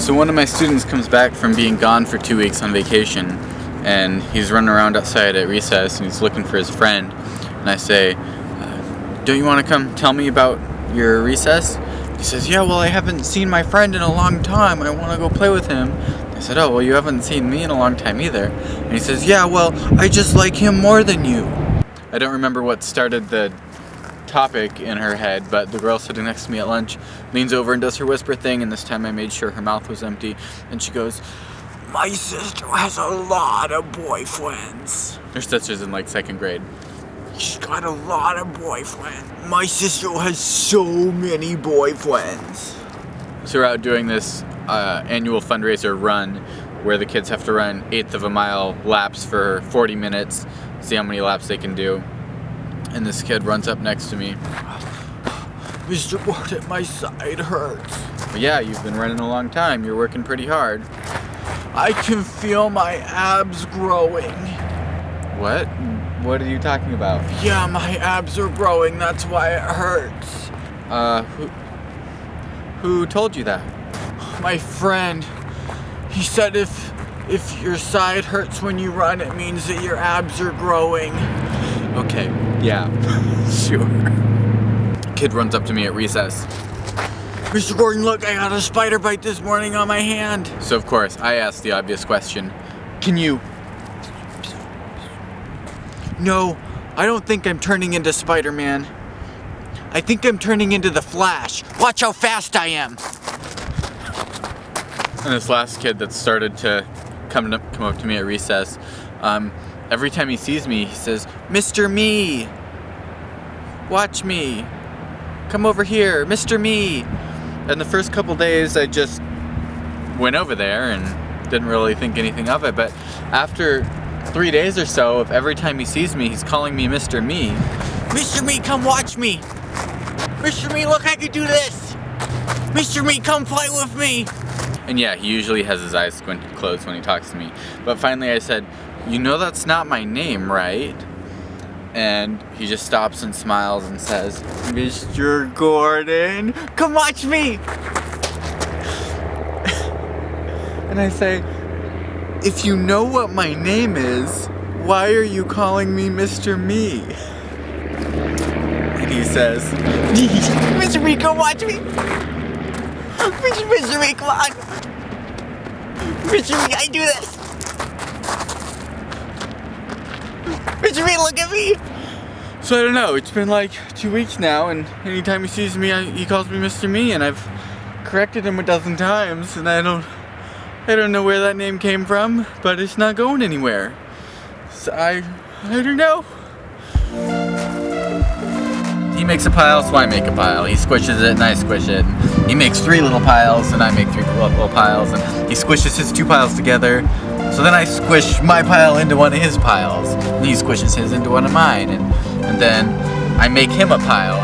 So one of my students comes back from being gone for 2 weeks on vacation, and he's running around outside at recess and he's looking for his friend. And I say, don't you want to come tell me about your recess? He says, yeah, well, I haven't seen my friend in a long time. I want to go play with him. I said, oh, well, you haven't seen me in a long time either. And he says, yeah, well, I just like him more than you. I don't remember what started the topic in her head, but the girl sitting next to me at lunch leans over and does her whisper thing, and this time I made sure her mouth was empty, and she goes, my sister has a lot of boyfriends. Her sister's in like 2nd grade. She's got a lot of boyfriends. My sister has so many boyfriends. So we're out doing this annual fundraiser run where the kids have to run 1/8 of a mile laps for 40 minutes, see how many laps they can do. And this kid runs up next to me. Mr. Gordon, my side hurts. Well, yeah, you've been running a long time. You're working pretty hard. I can feel my abs growing. What? What are you talking about? Yeah, my abs are growing. That's why it hurts. Who told you that? My friend. He said if your side hurts when you run, it means that your abs are growing. Okay, yeah, sure. Kid runs up to me at recess. Mr. Gordon, look, I got a spider bite this morning on my hand. So of course, I asked the obvious question. Can you... No, I don't think I'm turning into Spider-Man. I think I'm turning into the Flash. Watch how fast I am. And this last kid that started to come up to me at recess, every time he sees me, he says, Mr. Me, watch me, come over here, Mr. Me. And the first couple days I just went over there and didn't really think anything of it, but after 3 days or so of every time he sees me, he's calling me Mr. Me. Mr. Me, come watch me. Mr. Me, look, I can do this. Mr. Me, come play with me. And yeah, he usually has his eyes squinted closed when he talks to me. But finally I said, you know that's not my name, right? And he just stops and smiles and says, Mr. Gordon, come watch me! And I say, if you know what my name is, why are you calling me Mr. Me? And he says, Mr. Me, come watch me! Mr. Me, come on! Mr. Me, I do this! Mr. Me, look at me! So I don't know, it's been like 2 weeks now, and anytime he sees me, he calls me Mr. Me, and I've corrected him a dozen times, and I don't know where that name came from, but it's not going anywhere. So I don't know. He makes a pile, so I make a pile. He squishes it, and I squish it. He makes 3 little piles, and I make 3 little piles, and he squishes his 2 piles together. So then I squish my pile into one of his piles, and he squishes his into one of mine, and then I make him a pile.